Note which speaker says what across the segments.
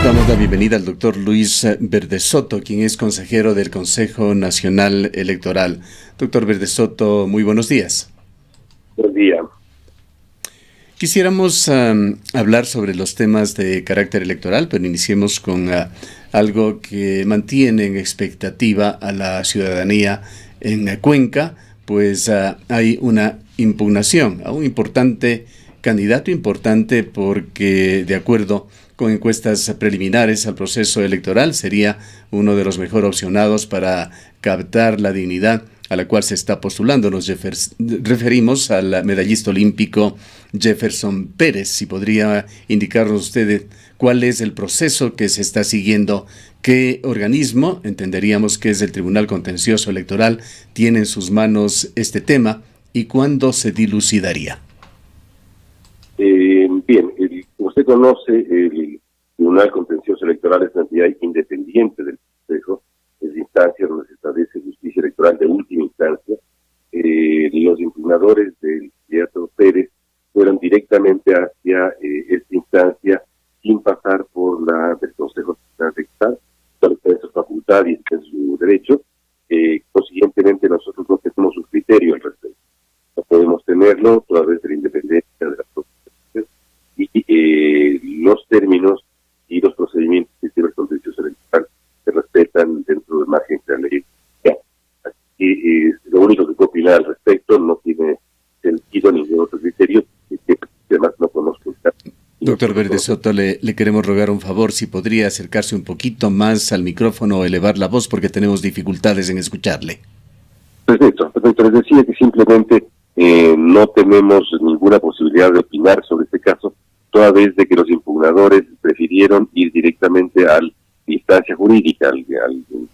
Speaker 1: Damos la bienvenida al doctor Luis Verdesoto, quien es consejero del Consejo Nacional Electoral. Doctor Verdesoto, muy buenos días.
Speaker 2: Buen día.
Speaker 1: Quisiéramos hablar sobre los temas de carácter electoral, pero iniciemos con algo que mantiene en expectativa a la ciudadanía en Cuenca, pues hay una impugnación a un candidato importante porque, de acuerdo con encuestas preliminares al proceso electoral, sería uno de los mejor opcionados para captar la dignidad a la cual se está postulando. Nos referimos al medallista olímpico Jefferson Pérez. Si podría indicarnos usted cuál es el proceso que se está siguiendo, qué organismo, entenderíamos que es el Tribunal Contencioso Electoral, tiene en sus manos este tema y cuándo se dilucidaría.
Speaker 2: Bien, usted conoce el Tribunal Contencioso Electoral, es una entidad independiente del Consejo, es instancia donde se establece justicia electoral de última instancia. Los impugnadores del candidato Pérez fueron directamente hacia esta instancia sin pasar por la del Consejo Nacional Electoral, cual está en su facultad y está en su derecho. Consiguientemente nosotros no tenemos un criterio al respecto. No podemos tenerlo toda vez de la independencia de la propia y los términos y los procedimientos que tiene el Contencioso Electoral se respetan dentro del margen de la ley. Así que lo único que puedo opinar al respecto no tiene sentido ningún otro criterio, que además no conozco.
Speaker 1: Doctor Verdesoto, le queremos rogar un favor, si podría acercarse un poquito más al micrófono o elevar la voz porque tenemos dificultades en escucharle.
Speaker 2: Perfecto. Les decía que simplemente no tenemos ninguna posibilidad de opinar sobre este caso, toda vez de que los impugnadores prefirieron ir directamente a la instancia jurídica, al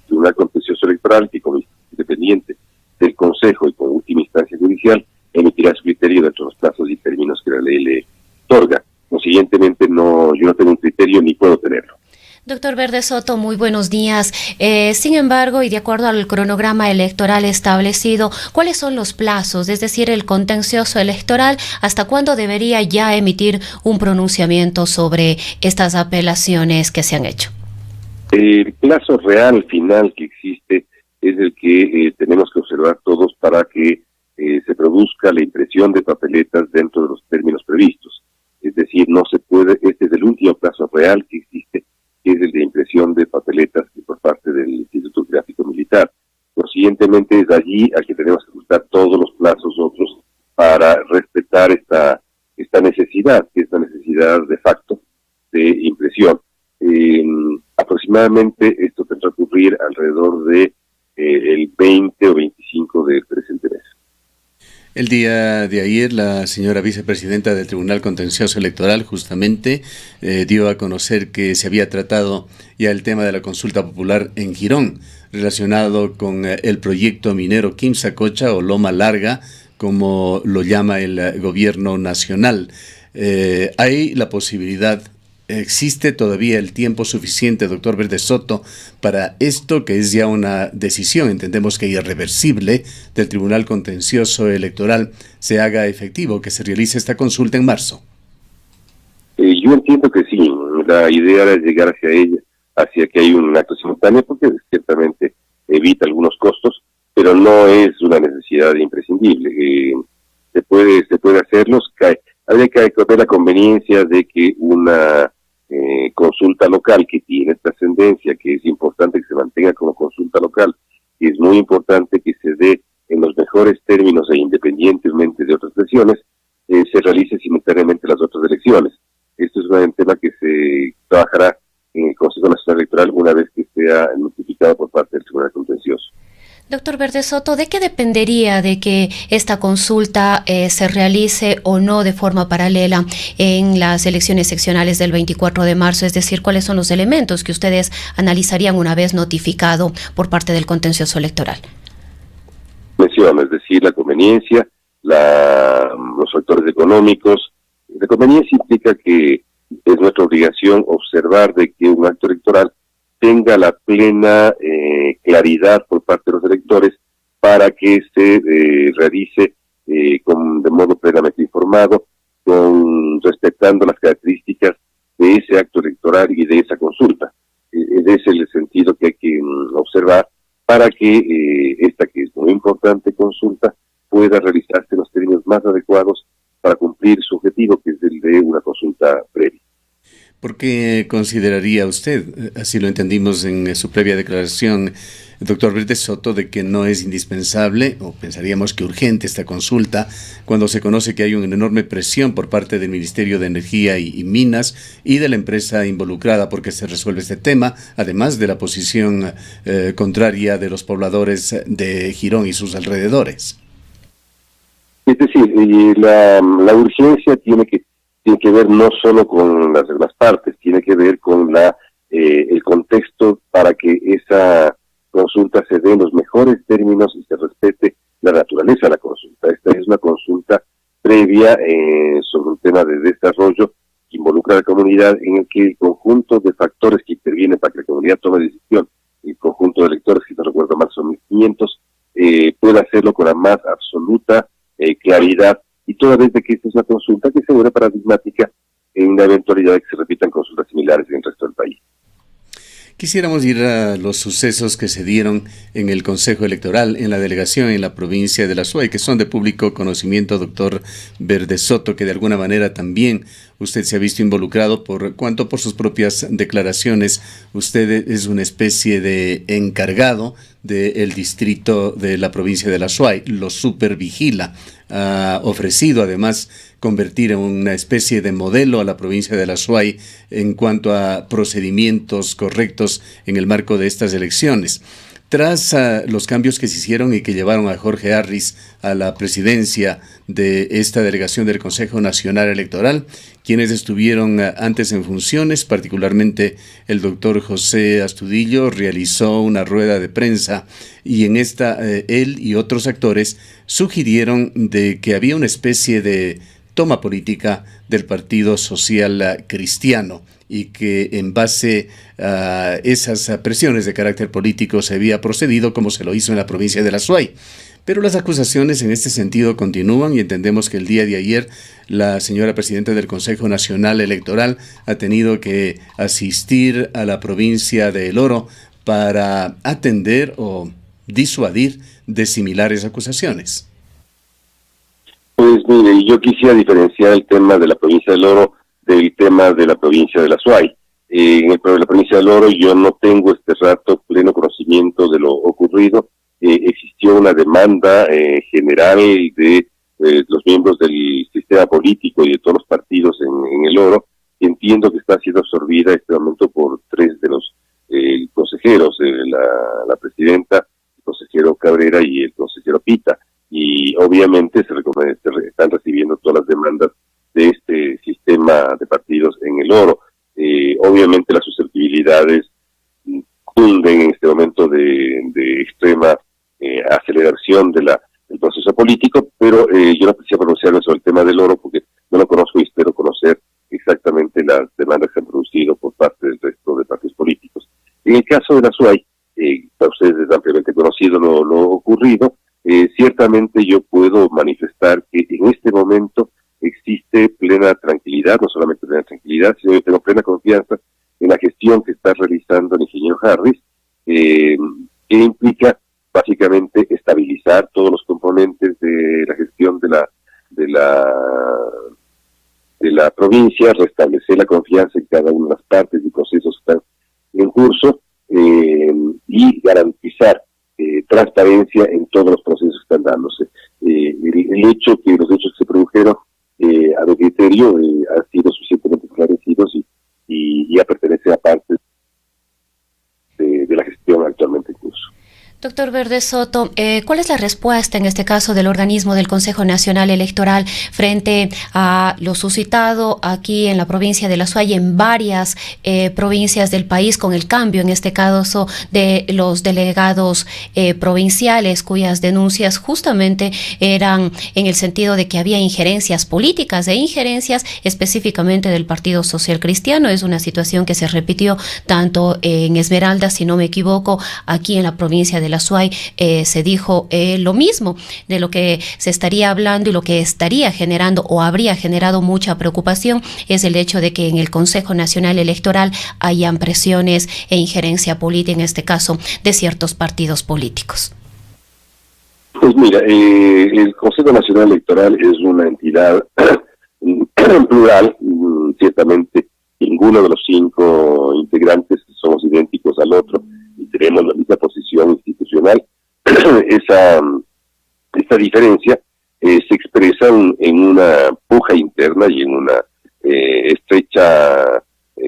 Speaker 2: Tribunal Contencioso Electoral, que como independiente del Consejo y como última instancia judicial, emitirá su criterio dentro de los plazos y términos que la ley le otorga. Consiguientemente, yo no tengo un criterio ni puedo tenerlo.
Speaker 3: Doctor Verdesoto, muy buenos días. Sin embargo, y de acuerdo al cronograma electoral establecido, ¿cuáles son los plazos? Es decir, el contencioso electoral, ¿hasta cuándo debería ya emitir un pronunciamiento sobre estas apelaciones que se han hecho?
Speaker 2: El plazo real final que existe es el que tenemos que observar todos para que se produzca la impresión de papeletas dentro de los términos previstos. Es decir, no se puede, este es el último plazo real que existe, que es el de impresión de papeletas por parte del Instituto Gráfico Militar. Consiguientemente es allí al que tenemos que ajustar todos los plazos otros para respetar esta necesidad, que es la necesidad de facto de impresión. Aproximadamente esto tendrá que ocurrir alrededor de el 20 o 25 del presente mes.
Speaker 1: El día de ayer, la señora vicepresidenta del Tribunal Contencioso Electoral justamente dio a conocer que se había tratado ya el tema de la consulta popular en Girón, relacionado con el proyecto minero Quimsacocha o Loma Larga, como lo llama el gobierno nacional. Hay la posibilidad, ¿existe todavía el tiempo suficiente, doctor Verdesoto, para esto que es ya una decisión, entendemos que irreversible, del Tribunal Contencioso Electoral, se haga efectivo, que se realice esta consulta en marzo?
Speaker 2: Yo entiendo que sí, la idea es llegar hacia ella, hacia que hay un acto simultáneo, porque ciertamente evita algunos costos, pero no es una necesidad imprescindible. Se puede hacerlos, habría que ver la conveniencia de que una consulta local que tiene trascendencia, que es importante que se mantenga como consulta local, y es muy importante que se dé en los mejores términos e independientemente de otras elecciones, se realice simultáneamente las otras elecciones. Esto es un tema que se trabajará en el Consejo Nacional Electoral una vez que sea notificado por parte del Tribunal Contencioso.
Speaker 3: Doctor Verdesoto, ¿de qué dependería de que esta consulta se realice o no de forma paralela en las elecciones seccionales del 24 de marzo? Es decir, ¿cuáles son los elementos que ustedes analizarían una vez notificado por parte del contencioso electoral?
Speaker 2: Menciono, es decir, la conveniencia, los factores económicos. La conveniencia implica que es nuestra obligación observar de que un acto electoral tenga la plena claridad por parte de los electores para que se realice de modo plenamente informado, respetando las características de ese acto electoral electoral y de esa consulta. Ese es el sentido que hay que observar para que esta, que es muy importante consulta, pueda realizarse en los términos más adecuados para cumplir su objetivo, que es el de una consulta previa.
Speaker 1: ¿Por qué consideraría usted, así lo entendimos en su previa declaración, doctor Verdes Soto, de que no es indispensable, o pensaríamos que urgente esta consulta, cuando se conoce que hay una enorme presión por parte del Ministerio de Energía y Minas y de la empresa involucrada porque se resuelve este tema, además de la posición contraria de los pobladores de Girón y sus alrededores?
Speaker 2: Es decir, la urgencia tiene que ver no solo con las partes, tiene que ver con el contexto para que esa consulta se dé en los mejores términos y se respete la naturaleza de la consulta. Esta es una consulta previa sobre un tema de desarrollo que involucra a la comunidad, en el que el conjunto de factores que intervienen para que la comunidad tome decisión, el conjunto de electores, que no recuerdo mal, son 1.500, pueda hacerlo con la más absoluta claridad, y toda vez de que esta es una consulta que se vuelve paradigmática en la eventualidad de que se repitan consultas similares en el resto del país.
Speaker 1: Quisiéramos ir a los sucesos que se dieron en el Consejo Electoral, en la delegación en la provincia de la Suay, que son de público conocimiento, doctor Verdes Soto, que de alguna manera también usted se ha visto involucrado por sus propias declaraciones. Usted es una especie de encargado del distrito de la provincia de la Suay, lo supervigila. Ha ofrecido además convertir en una especie de modelo a la provincia de la Suay en cuanto a procedimientos correctos en el marco de estas elecciones. Tras los cambios que se hicieron y que llevaron a Jorge Harris a la presidencia de esta delegación del Consejo Nacional Electoral, quienes estuvieron antes en funciones, particularmente el doctor José Astudillo, realizó una rueda de prensa y en esta él y otros actores sugirieron de que había una especie de toma política del Partido Social Cristiano y que en base a esas presiones de carácter político se había procedido como se lo hizo en la provincia de la Suay. Pero las acusaciones en este sentido continúan y entendemos que el día de ayer la señora presidenta del Consejo Nacional Electoral ha tenido que asistir a la provincia de El Oro para atender o disuadir de similares acusaciones.
Speaker 2: Pues mire, yo quisiera diferenciar el tema de la provincia del Oro del tema de la provincia de la Suay. En la provincia del Oro yo no tengo este rato pleno conocimiento de lo ocurrido. Existió una demanda general de los miembros del sistema político y de todos los partidos en el Oro. Entiendo que está siendo absorbida en este momento por 3 de los consejeros, la presidenta, el consejero Cabrera y el consejero Pita. Y obviamente se están recibiendo todas las demandas de este sistema de partidos en el Oro. Obviamente las susceptibilidades cunden en este momento de extrema aceleración del proceso político, pero yo no quisiera pronunciarme sobre el tema del Oro porque no lo conozco y espero conocer exactamente las demandas que se han producido por parte del resto de partidos políticos. En el caso de la SUAY, para ustedes es ampliamente conocido lo ocurrido. Ciertamente yo puedo manifestar que en este momento existe plena tranquilidad, no solamente plena tranquilidad, sino yo tengo plena confianza en la gestión que está realizando el ingeniero Harris, que implica básicamente estabilizar todos los componentes de la gestión de la provincia, restablecer la confianza en cada una de las partes y procesos que están en curso, y garantizar transparencia en todos los procesos que están dándose. Los hechos que se produjeron a mi criterio han sido suficientemente esclarecidos y ya pertenece a parte de la gestión actualmente en curso.
Speaker 3: Doctor Verdes Soto, ¿cuál es la respuesta en este caso del organismo del Consejo Nacional Electoral frente a lo suscitado aquí en la provincia de la Suay, en varias provincias del país, con el cambio en este caso de los delegados provinciales, cuyas denuncias justamente eran en el sentido de que había injerencias políticas e injerencias específicamente del Partido Social Cristiano? Es una situación que se repitió tanto en Esmeraldas, si no me equivoco, aquí en la provincia de de la SUAY se dijo lo mismo, de lo que se estaría hablando y lo que estaría generando o habría generado mucha preocupación es el hecho de que en el Consejo Nacional Electoral hayan presiones e injerencia política, en este caso, de ciertos partidos políticos.
Speaker 2: Pues mira, el Consejo Nacional Electoral es una entidad plural, ciertamente ninguno de los 5 integrantes somos idénticos al otro y tenemos la misma posición institucional. Esta diferencia se expresa en una puja interna y en una estrecha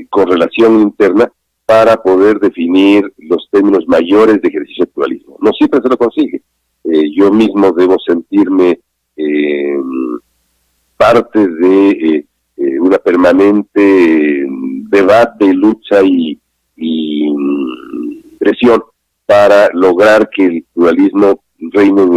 Speaker 2: correlación interna para poder definir los términos mayores de ejercicio del pluralismo. No siempre se lo consigue. Yo mismo debo sentirme parte de una permanente debate, lucha y presión para lograr que el pluralismo reine en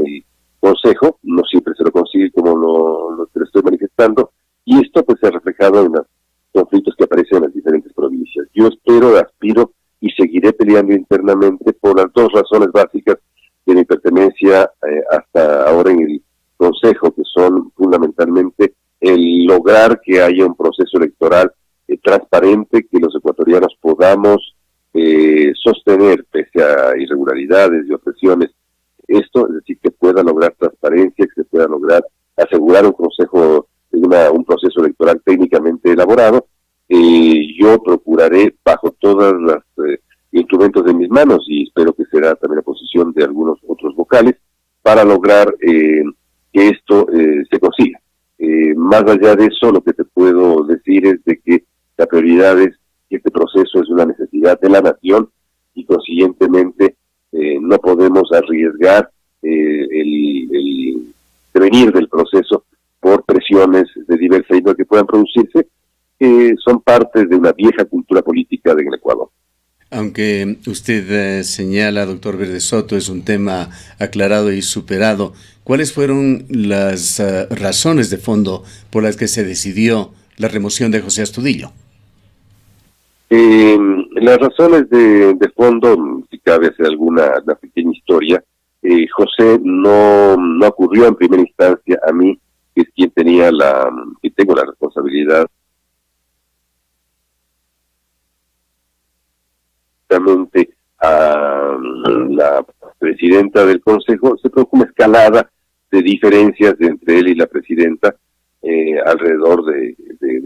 Speaker 2: el Consejo. No siempre se lo consigue como lo que lo estoy manifestando, y esto pues se ha reflejado en los conflictos que aparecen en las diferentes provincias. Yo espero, aspiro y seguiré peleando internamente por las 2 razones básicas de mi pertenencia hasta ahora en el Consejo, que son fundamentalmente el lograr que haya un proceso electoral transparente, que los ecuatorianos podamos sostener pese a irregularidades y opresiones. Esto, es decir, que pueda lograr transparencia, que se pueda lograr asegurar un consejo, un proceso electoral técnicamente elaborado. Yo procuraré bajo todos los instrumentos de mis manos, y espero que será también la posición de algunos otros vocales, para lograr que esto se consiga. Más allá de eso, lo que te puedo decir es de que la prioridad es que este proceso es una necesidad de la nación y consiguientemente no podemos arriesgar el devenir del proceso por presiones de diversa índole que puedan producirse, que son parte de una vieja cultura política en el Ecuador.
Speaker 1: Aunque usted señala, doctor Verdesoto, es un tema aclarado y superado, ¿cuáles fueron las razones de fondo por las que se decidió la remoción de José Astudillo?
Speaker 2: Las razones de fondo, si cabe hacer una pequeña historia, José no ocurrió en primera instancia a mí, que es quien tengo la responsabilidad a la presidenta del Consejo. Se produjo una escalada de diferencias entre él y la presidenta alrededor de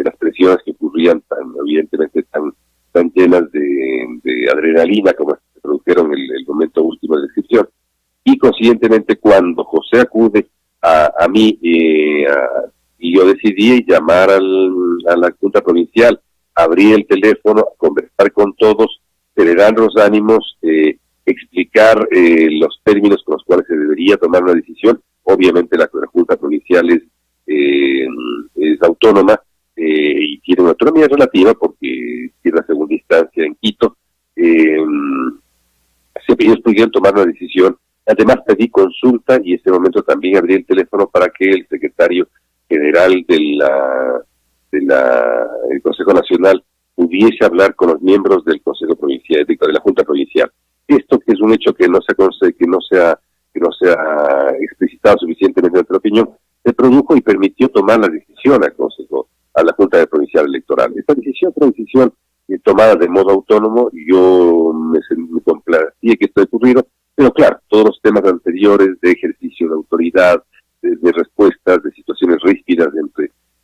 Speaker 2: las presiones que ocurrían evidentemente tan llenas de adrenalina como se produjeron en el momento último de descripción, y consiguientemente cuando José acude a mí y yo decidí llamar a la Junta Provincial, abrí el teléfono, conversar con todos, acelerar los ánimos, explicar los términos con los cuales se debería tomar una decisión. Obviamente la Junta Provincial es autónoma y tiene una autonomía relativa porque tiene la segunda instancia en Quito. Ellos pudieron tomar una decisión. Además pedí consulta y en ese momento también abrí el teléfono para que el secretario general del Consejo Nacional pudiese hablar con los miembros del Consejo Provincial, de la Junta Provincial. Esto que es un hecho que no se ha explicitado suficientemente en nuestra opinión, se produjo y permitió tomar la decisión a la Junta Provincial Electoral. Esta decisión fue una decisión tomada de modo autónomo, y yo me complacía que esto haya ocurrido, pero claro, todos los temas anteriores de ejercicio de autoridad, de respuestas, de situaciones ríspidas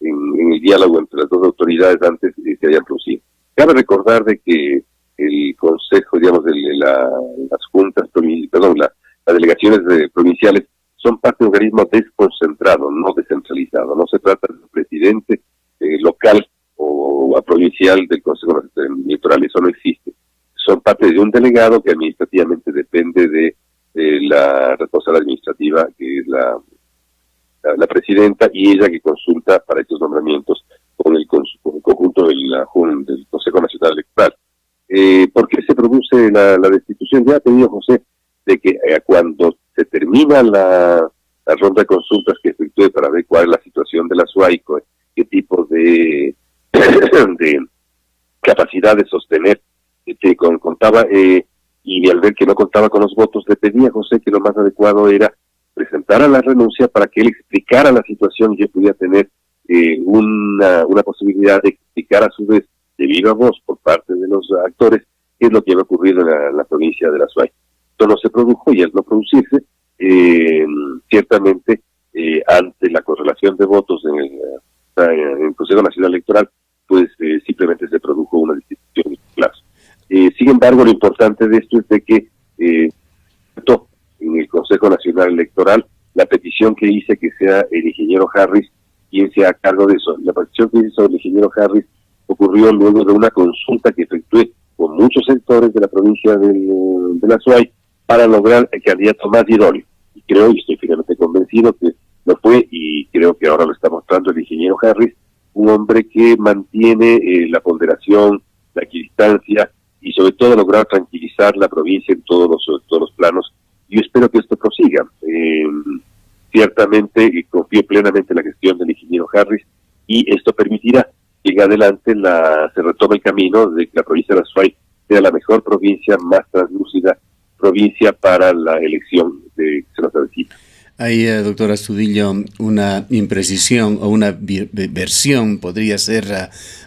Speaker 2: en el diálogo entre las 2 autoridades antes se hayan producido. Cabe recordar de que el Consejo, digamos, las juntas, las delegaciones provinciales son parte de un organismo desconcentrado, no descentralizado. No se trata de un presidente local o provincial del Consejo Electoral, eso no existe. Son parte de un delegado que administrativamente depende de la responsable administrativa, que es la presidenta, y ella que consulta para estos nombramientos con el conjunto del Consejo Nacional Electoral. ¿Por qué se produce la destitución? Ya ha pedido José de que cuando se termina la ronda de consultas que efectúe para ver cuál es la situación de la SUAY, qué tipo de capacidad de sostener contaba, y al ver que no contaba con los votos, le pedí a José que lo más adecuado era presentar la renuncia para que él explicara la situación y yo pudiera tener una posibilidad de explicar a su vez, de viva voz por parte de los actores, qué es lo que había ocurrido en la provincia de la SUAY. Esto no se produjo y al no producirse, ciertamente, ante la correlación de votos en el Consejo Nacional Electoral, pues simplemente se produjo una destitución de plazo. Sin embargo, lo importante de esto es de que en el Consejo Nacional Electoral, la petición que hice que sea el ingeniero Harris quien sea a cargo de eso. La petición que hice sobre el ingeniero Harris ocurrió luego de una consulta que efectué con muchos sectores de la provincia de la SUAY para lograr el candidato más idóneo. Y creo, y estoy finalmente convencido que lo fue, y creo que ahora lo está mostrando el ingeniero Harris, un hombre que mantiene la ponderación, la equidistancia y sobre todo lograr tranquilizar la provincia en todos los planos. Yo espero que esto prosiga. Ciertamente confío plenamente en la gestión del ingeniero Harris y esto permitirá que en adelante se retome el camino de que la provincia de la SUAY sea la mejor provincia, más translúcida provincia para la elección que se nos avecina.
Speaker 1: Hay, doctor Astudillo, una imprecisión o una versión, podría ser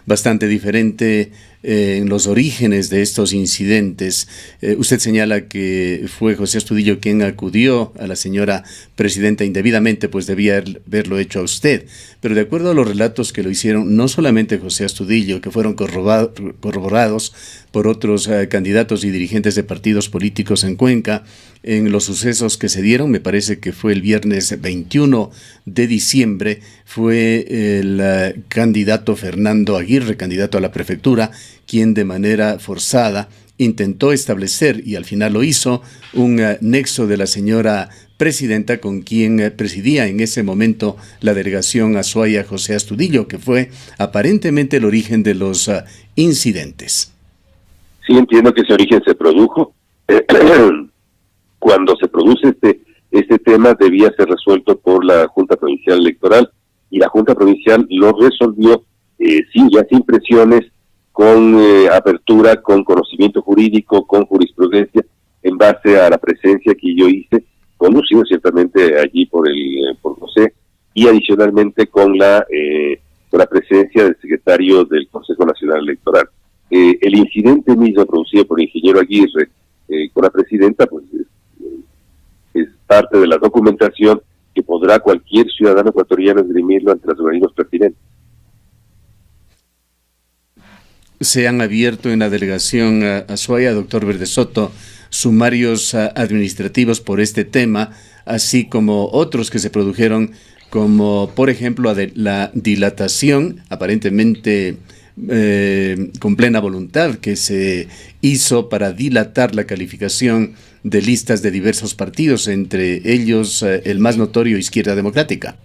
Speaker 1: bastante diferente en los orígenes de estos incidentes. Usted señala que fue José Astudillo quien acudió a la señora presidenta indebidamente, pues debía haberlo hecho a usted. Pero de acuerdo a los relatos que lo hicieron, no solamente José Astudillo, que fueron corroborados por otros candidatos y dirigentes de partidos políticos en Cuenca, en los sucesos que se dieron, me parece que fue el viernes 21 de diciembre, fue el candidato Fernando Aguirre, candidato a la prefectura, quien de manera forzada intentó establecer, y al final lo hizo, un nexo de la señora presidenta con quien presidía en ese momento la delegación Azuaya José Astudillo, que fue aparentemente el origen de los incidentes.
Speaker 2: Sí, entiendo que ese origen se produjo. Cuando se produce este tema debía ser resuelto por la Junta Provincial Electoral y la Junta Provincial lo resolvió ya sin presiones, con apertura, con conocimiento jurídico, con jurisprudencia, en base a la presencia que yo hice, conducido ciertamente allí por José, y adicionalmente con la presencia del secretario del Consejo Nacional Electoral. El incidente mismo producido por el ingeniero Aguirre con la presidenta, pues es parte de la documentación que podrá cualquier ciudadano ecuatoriano esgrimirlo ante los organismos pertinentes.
Speaker 1: Se han abierto en la delegación Azuaya, doctor Verdesoto, sumarios administrativos por este tema, así como otros que se produjeron, como por ejemplo la dilatación, aparentemente con plena voluntad, que se hizo para dilatar la calificación de listas de diversos partidos, entre ellos el más notorio Izquierda Democrática.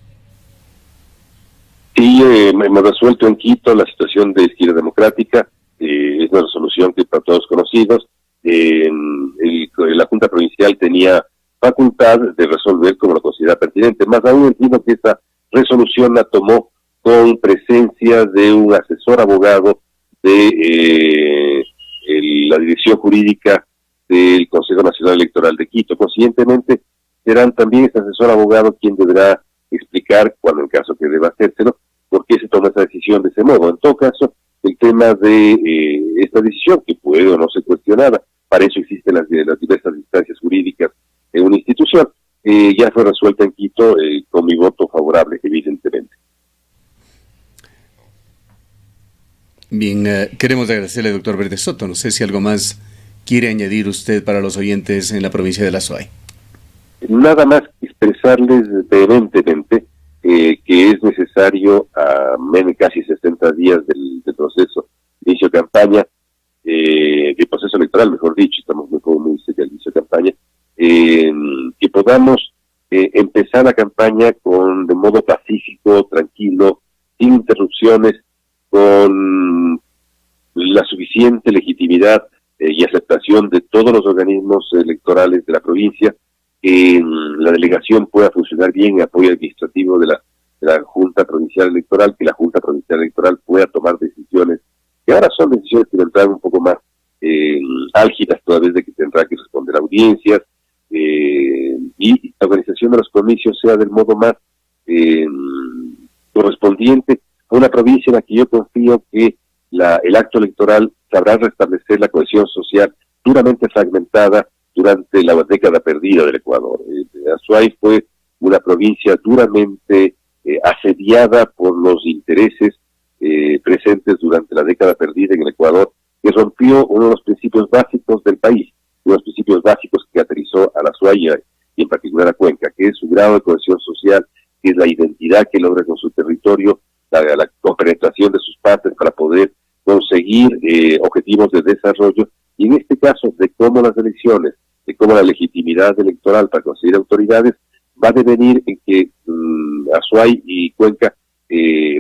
Speaker 2: Sí, hemos resuelto en Quito la situación de Izquierda Democrática, es una resolución que para todos conocidos. La Junta Provincial tenía facultad de resolver como lo considera pertinente, más aún entiendo que esta resolución la tomó con presencia de un asesor abogado de la Dirección Jurídica del Consejo Nacional Electoral de Quito. Consiguientemente, serán también este asesor abogado quien deberá explicar, cuando en caso que deba hacérselo, por qué se toma esa decisión de ese modo. En todo caso, el tema de esta decisión, que puede o no ser cuestionada, para eso existen las diversas instancias jurídicas en una institución, ya fue resuelta en Quito con mi voto favorable, evidentemente.
Speaker 1: Bien, queremos agradecerle, doctor Verdesoto. No sé si algo más quiere añadir usted para los oyentes en la provincia de la SUAY.
Speaker 2: Nada más expresarles vehementemente que es necesario a casi 60 días del proceso de inicio de campaña, del proceso electoral, mejor dicho, estamos muy cerca del inicio de campaña, que podamos empezar la campaña de modo pacífico, tranquilo, sin interrupciones, con la suficiente legitimidad y aceptación de todos los organismos electorales de la provincia, que la delegación pueda funcionar bien en apoyo administrativo de la Junta Provincial Electoral, que la Junta Provincial Electoral pueda tomar decisiones, que ahora son decisiones que vendrán un poco más álgidas, toda vez de que tendrá que responder a audiencias, y la organización de los comicios sea del modo más correspondiente a una provincia en la que yo confío que el acto electoral sabrá restablecer la cohesión social duramente fragmentada durante la década perdida del Ecuador. Azuay fue una provincia duramente asediada por los intereses presentes durante la década perdida en el Ecuador, que rompió uno de los principios básicos del país, uno de los principios básicos que caracterizó a la Azuay y en particular a Cuenca, que es su grado de cohesión social, que es la identidad que logra con su territorio, la compenetración de sus partes para poder conseguir objetivos de desarrollo, y en este caso de cómo las elecciones, de cómo la legitimidad electoral para conseguir autoridades va a devenir en que Azuay y Cuenca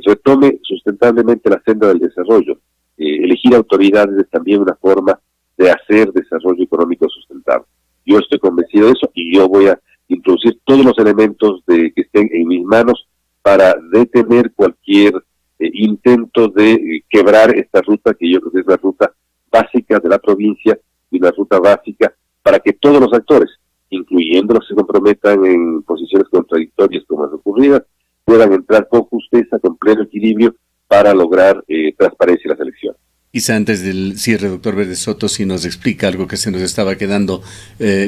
Speaker 2: retome sustentablemente la senda del desarrollo. Elegir autoridades es también una forma de hacer desarrollo económico sustentable. Yo estoy convencido de eso y yo voy a introducir todos los elementos que estén en mis manos para detener cualquier intento de quebrar esta ruta, que yo creo que es la ruta básica de la provincia y una ruta básica para que todos los actores, incluyendo los que se comprometan en posiciones contradictorias como las ocurridas, puedan entrar con justeza, con pleno equilibrio para lograr transparencia en las elecciones.
Speaker 1: Quizá antes del cierre, doctor Verde Soto, si nos explica algo que se nos estaba quedando,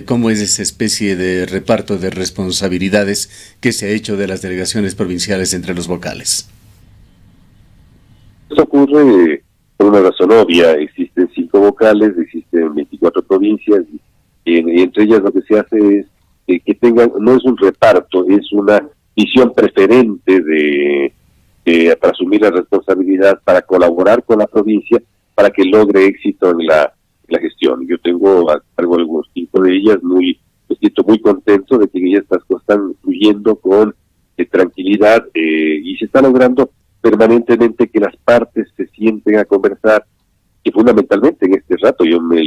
Speaker 1: cómo es esa especie de reparto de responsabilidades que se ha hecho de las delegaciones provinciales entre los vocales.
Speaker 2: Eso ocurre por una razón obvia. Existen 5 vocales, existen 24 provincias, y entre ellas lo que se hace es que tengan, no es un reparto, es una visión preferente para asumir la responsabilidad, para colaborar con la provincia, para que logre éxito en la gestión. Yo tengo a cargo algunos 5 de ellas, me siento muy contento de que en ellas estas cosas están fluyendo con tranquilidad, y se está logrando permanentemente que las partes se sienten a conversar, y fundamentalmente en este rato yo me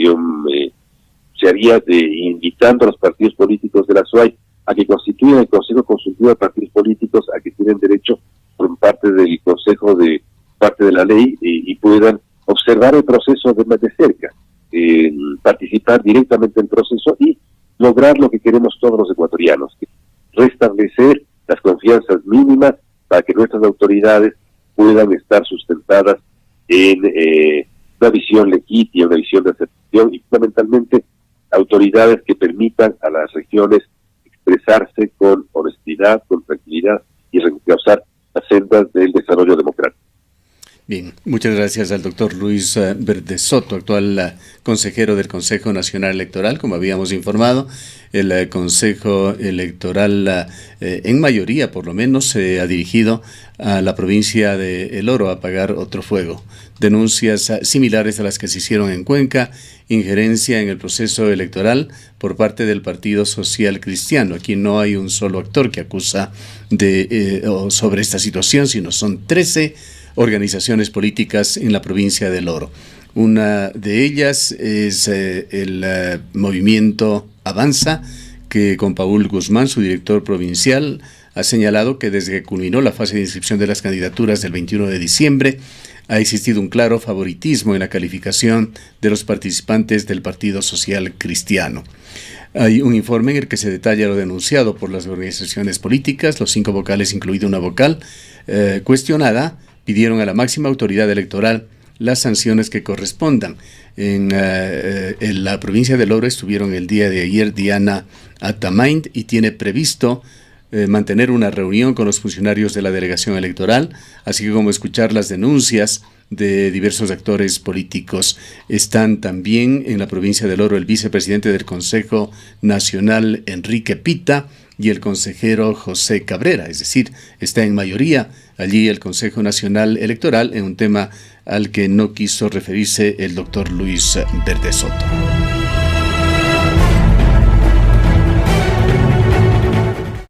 Speaker 2: se haría invitando a los partidos políticos de la SUAY a que constituyan el Consejo Consultivo de Partidos Políticos, a que tienen derecho por parte del Consejo de parte de la ley, y puedan observar el proceso de cerca, participar directamente en el proceso y lograr lo que queremos todos los ecuatorianos, restablecer las confianzas mínimas para que nuestras autoridades puedan estar sustentadas en una visión legítima, una visión de aceptación, y fundamentalmente autoridades que permitan a las regiones expresarse con honestidad, con tranquilidad y reencauzar las sendas del desarrollo democrático.
Speaker 1: Bien, muchas gracias al doctor Luis Verde Soto, actual consejero del Consejo Nacional Electoral. Como habíamos informado, el Consejo Electoral en mayoría por lo menos se ha dirigido a la provincia de El Oro a apagar otro fuego. Denuncias similares a las que se hicieron en Cuenca, injerencia en el proceso electoral por parte del Partido Social Cristiano. Aquí no hay un solo actor que acusa sobre esta situación, sino son 13 organizaciones políticas en la provincia del Oro. Una de ellas es el movimiento Avanza, que con Paul Guzmán, su director provincial, ha señalado que desde que culminó la fase de inscripción de las candidaturas del 21 de diciembre, ha existido un claro favoritismo en la calificación de los participantes del Partido Social Cristiano. Hay un informe en el que se detalla lo denunciado por las organizaciones políticas. Los 5 vocales, incluida una vocal cuestionada, pidieron a la máxima autoridad electoral las sanciones que correspondan. En la provincia del Oro estuvieron el día de ayer Diana Atamaint y tiene previsto mantener una reunión con los funcionarios de la delegación electoral, así como escuchar las denuncias de diversos actores políticos. Están también en la provincia del Oro el vicepresidente del Consejo Nacional, Enrique Pita, y el consejero José Cabrera, es decir, está en mayoría allí el Consejo Nacional Electoral en un tema al que no quiso referirse el doctor Luis Verde Soto.